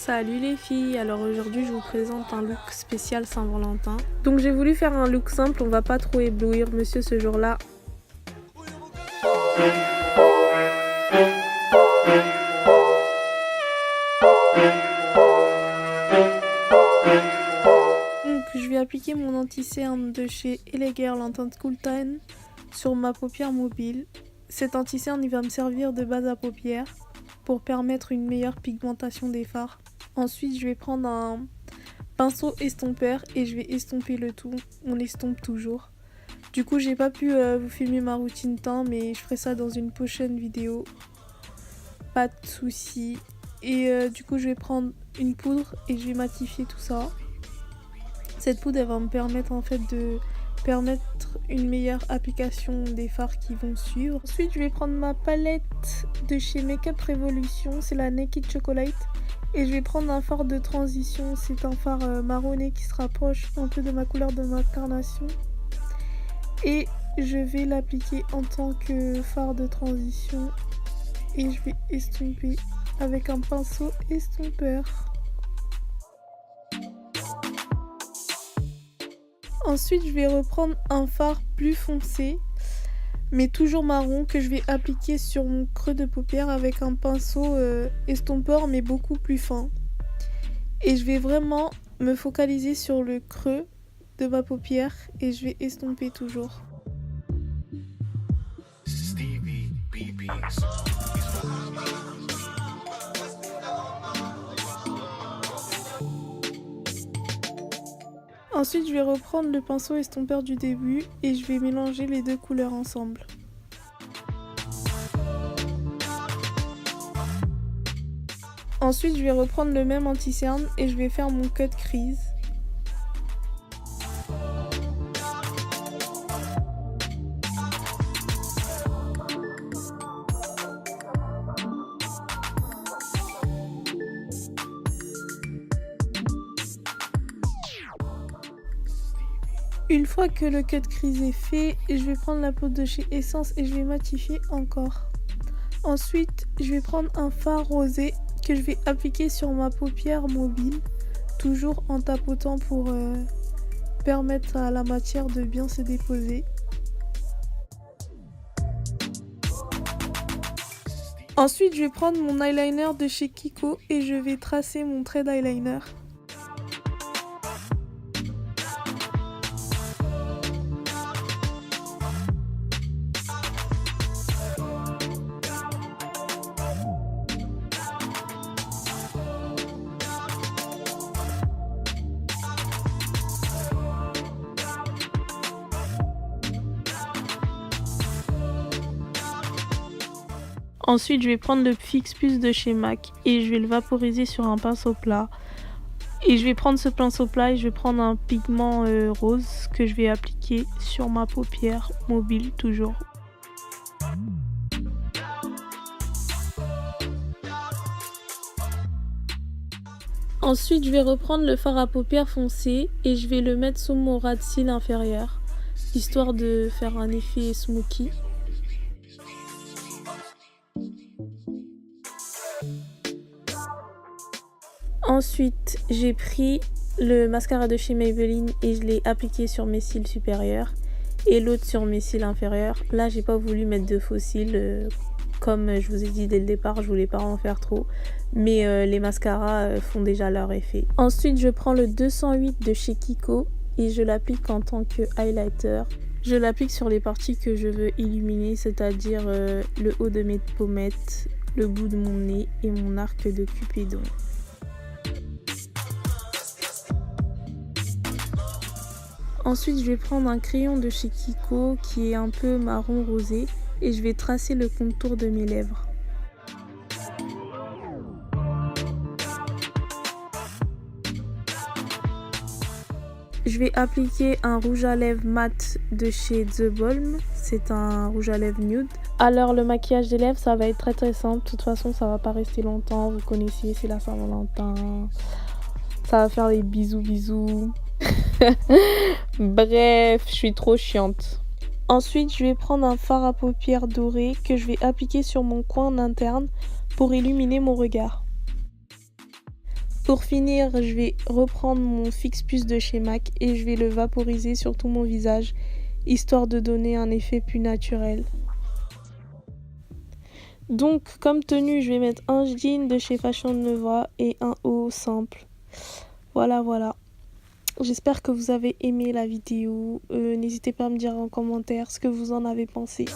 Salut les filles, alors aujourd'hui je vous présente un look spécial Saint-Valentin. Donc j'ai voulu faire un look simple, on va pas trop éblouir monsieur ce jour-là. Donc je vais appliquer mon anti-cerne de chez LA Girl en teinte Cool Tan sur ma paupière mobile. Cet anti-cerne il va me servir de base à paupières pour permettre une meilleure pigmentation des fards. Ensuite, je vais prendre un pinceau estompeur et je vais estomper le tout. On estompe toujours. Du coup, j'ai pas pu vous filmer ma routine teint, mais je ferai ça dans une prochaine vidéo. Pas de soucis. Et du coup, je vais prendre une poudre et je vais matifier tout ça. Cette poudre, elle va me permettre en fait de permettre une meilleure application des fards qui vont suivre. Ensuite, je vais prendre ma palette de chez Makeup Revolution, c'est la Naked Chocolate. Et je vais prendre un fard de transition, c'est un fard marronné qui se rapproche un peu de ma couleur de ma carnation. Et je vais l'appliquer en tant que fard de transition. Et je vais estomper avec un pinceau estompeur. Ensuite, je vais reprendre un fard plus foncé, mais toujours marron, que je vais appliquer sur mon creux de paupière avec un pinceau estompeur mais beaucoup plus fin. Et je vais vraiment me focaliser sur le creux de ma paupière et je vais estomper toujours. Ensuite, je vais reprendre le pinceau estompeur du début et je vais mélanger les deux couleurs ensemble. Ensuite, je vais reprendre le même anti-cerne et je vais faire mon cut crease. Une fois que le cut crease est fait, je vais prendre la poudre de chez Essence et je vais matifier encore. Ensuite, je vais prendre un fard rosé que je vais appliquer sur ma paupière mobile, toujours en tapotant pour permettre à la matière de bien se déposer. Ensuite, je vais prendre mon eyeliner de chez Kiko et je vais tracer mon trait d'eyeliner. Ensuite, je vais prendre le Fix Plus de chez MAC et je vais le vaporiser sur un pinceau plat. Et je vais prendre ce pinceau plat et je vais prendre un pigment rose que je vais appliquer sur ma paupière mobile toujours. Ensuite, je vais reprendre le fard à paupières foncé et je vais le mettre sous mon ras de cils inférieur, histoire de faire un effet smoky. Ensuite, j'ai pris le mascara de chez Maybelline et je l'ai appliqué sur mes cils supérieurs et l'autre sur mes cils inférieurs. Là, j'ai pas voulu mettre de faux cils. Comme je vous ai dit dès le départ, je voulais pas en faire trop. Mais les mascaras font déjà leur effet. Ensuite, je prends le 208 de chez Kiko et je l'applique en tant que highlighter. Je l'applique sur les parties que je veux illuminer, c'est-à-dire le haut de mes pommettes, le bout de mon nez et mon arc de Cupidon. Ensuite, je vais prendre un crayon de chez Kiko qui est un peu marron rosé et je vais tracer le contour de mes lèvres. Je vais appliquer un rouge à lèvres mat de chez The Balm. C'est un rouge à lèvres nude. Alors le maquillage des lèvres, ça va être très simple. De toute façon, ça va pas rester longtemps. Vous connaissez, c'est la Saint-Valentin. Ça va faire des bisous. Bref, je suis trop chiante. Ensuite, je vais prendre un fard à paupières doré que je vais appliquer sur mon coin interne pour illuminer mon regard. Pour finir, je vais reprendre mon Fix Plus de chez MAC et je vais le vaporiser sur tout mon visage, histoire de donner un effet plus naturel. Donc, comme tenue, je vais mettre un jean de chez Fashion Nova et un haut simple. Voilà. J'espère que vous avez aimé la vidéo. N'hésitez pas à me dire en commentaire ce que vous en avez pensé.